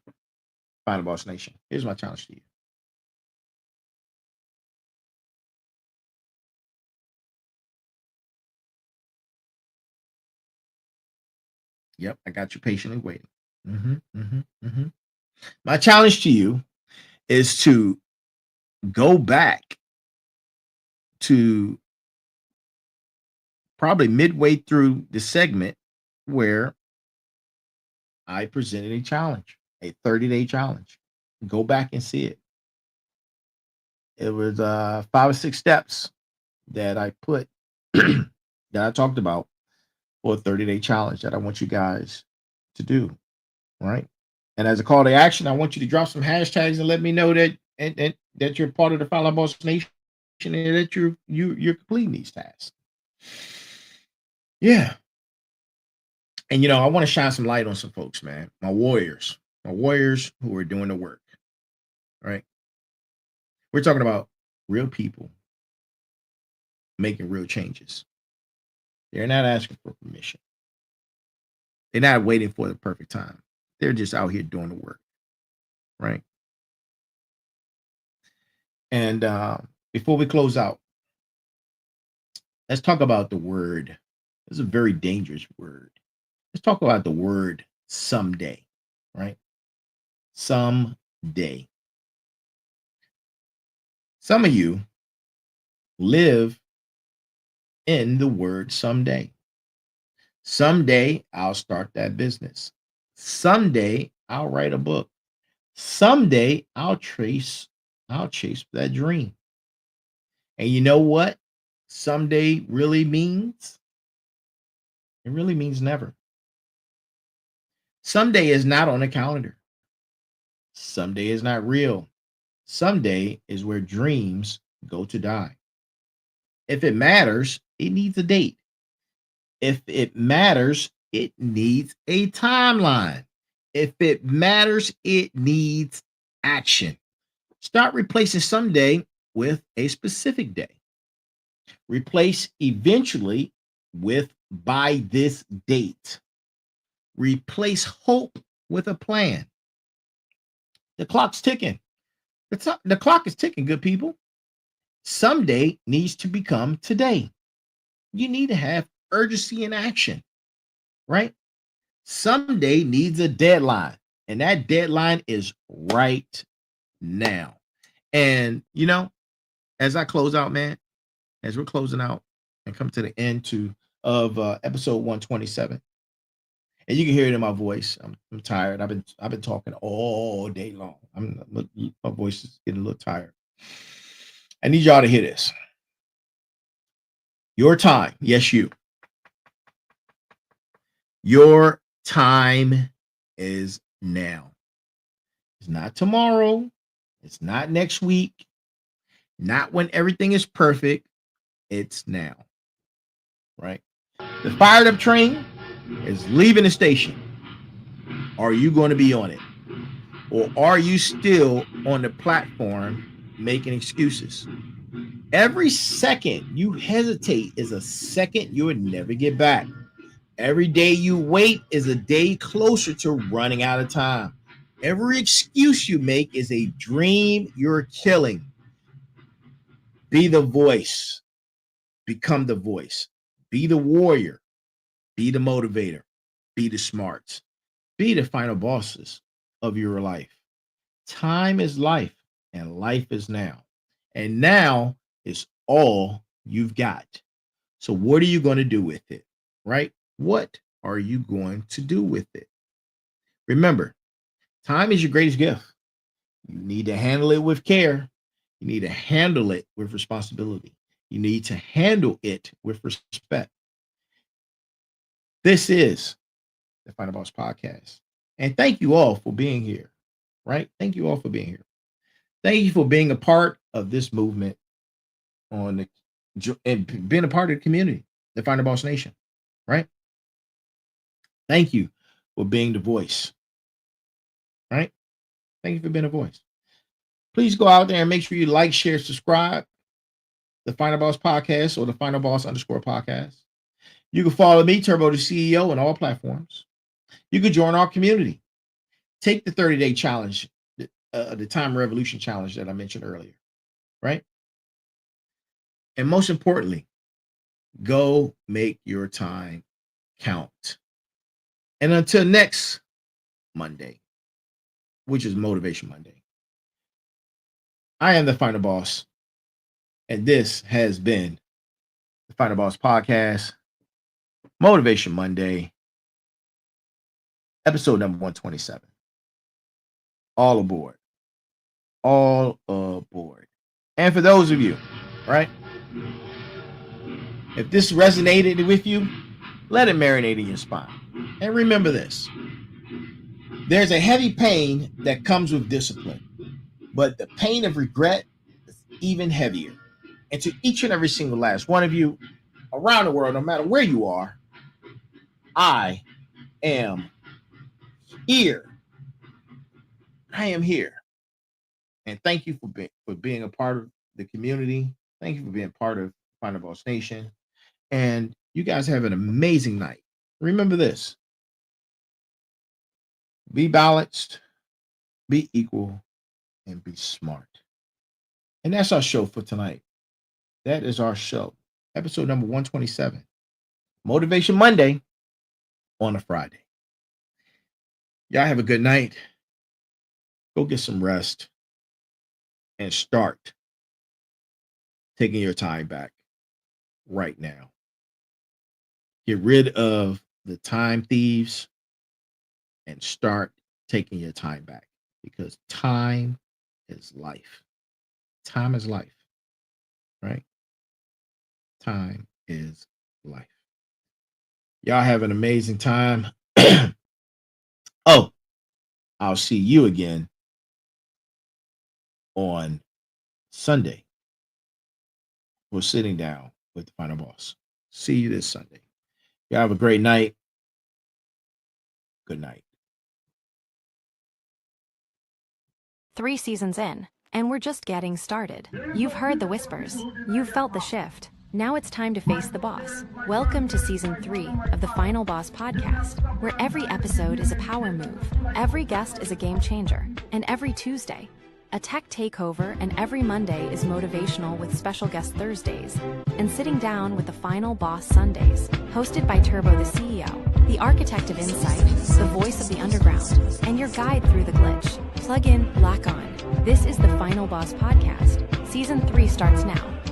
Final Boss Nation. Here's my challenge to you. Yep, I got you patiently waiting. My challenge to you is to go back to probably midway through the segment where I presented a challenge, a 30-day challenge. Go back and see it. It was 5 or 6 steps that I put that I talked about for a 30-day challenge that I want you guys to do. Right. And as a call to action, I want you to drop some hashtags and let me know that and that you're part of the Follow Boss Nation and that you're completing these tasks. Yeah. And I want to shine some light on some folks, man. My warriors who are doing the work. Right. We're talking about real people making real changes. They're not asking for permission. They're not waiting for the perfect time. They're just out here doing the work. Right. And before we close out, let's talk about the word. It's a very dangerous word. Let's talk about the word someday, right? Someday. Some of you live in the word someday. Someday I'll start that business. Someday I'll write a book. Someday I'll chase that dream. And you know what someday really means? It really means never. Someday is not on the calendar. Someday is not real. Someday is where dreams go to die. If it matters, it needs a date. If it matters, it needs a timeline. If it matters, it needs action. Start replacing someday with a specific day. Replace eventually with by this date. Replace hope with a plan. The clock's ticking. The clock is ticking, good people. Someday needs to become today. You need to have urgency in action, right? Someday needs a deadline. And that deadline is right now. And, as I close out, man, as we're closing out and come to the end of episode 127, and you can hear it in my voice. I'm tired. I've been talking all day long. My voice is getting a little tired. I need y'all to hear this. Your time, yes, you. Your time is now. It's not tomorrow. It's not next week. Not when everything is perfect. It's now. Right? The fired up train is leaving the station. Are you going to be on it? Or are you still on the platform making excuses? Every second you hesitate is a second you would never get back. Every day you wait is a day closer to running out of time. Every excuse you make is a dream you're killing. Be the voice. Become the voice. Be the warrior. Be the motivator. Be the smarts. Be the final bosses of your life. Time is life, and life is now. And now is all you've got. So what are you going to do with it? Right? What are you going to do with it? Remember, time is your greatest gift. You need to handle it with care. You need to handle it with responsibility. You need to handle it with respect. This is the Final Boss Podcast. And thank you all for being here, right? Thank you all for being here. Thank you for being a part of this movement and being a part of the community, the Final Boss Nation, right? Thank you for being the voice, right? Thank you for being a voice. Please go out there and make sure you like, share, subscribe the Final Boss Podcast or the Final Boss _podcast. You can follow me, Turbo the CEO, on all platforms. You can join our community. Take the 30-day challenge, the Time Revolution challenge that I mentioned earlier, right? And most importantly, go make your time count. And until next Monday, which is Motivation Monday, I am the Final Boss, and this has been the Final Boss Podcast, Motivation Monday, episode number 127. All aboard. All aboard. And for those of you, right, if this resonated with you, let it marinate in your spine. And remember this. There's a heavy pain that comes with discipline, but the pain of regret is even heavier. And to each and every single last one of you around the world, no matter where you are, I am here. I am here. And thank you for being a part of the community. Thank you for being part of Final Boss Nation. And you guys have an amazing night. Remember this. Be balanced, be equal, and be smart. And that's our show for tonight. That is our show. Episode number 127. Motivation Monday on a Friday. Y'all have a good night. Go get some rest and start taking your time back right now. Get rid of the time thieves and start taking your time back, because time is life. Time is life, right? Time is life. Y'all have an amazing time. Oh, I'll see you again on Sunday. We're sitting down with the Final Boss. See you this Sunday. Y'all have a great night. Good night. 3 seasons in, and we're just getting started. You've heard the whispers. You've felt the shift. Now it's time to face the boss. Welcome to Season 3 of the Final Boss Podcast, where every episode is a power move, every guest is a game changer, and every Tuesday, a tech takeover, and every Monday is motivational with special guest Thursdays, and sitting down with the Final Boss Sundays, hosted by Turbo the CEO. the architect of insight, the voice of the underground, and your guide through the glitch. Plug in, lock on. This is the Final Boss Podcast. Season 3 starts now.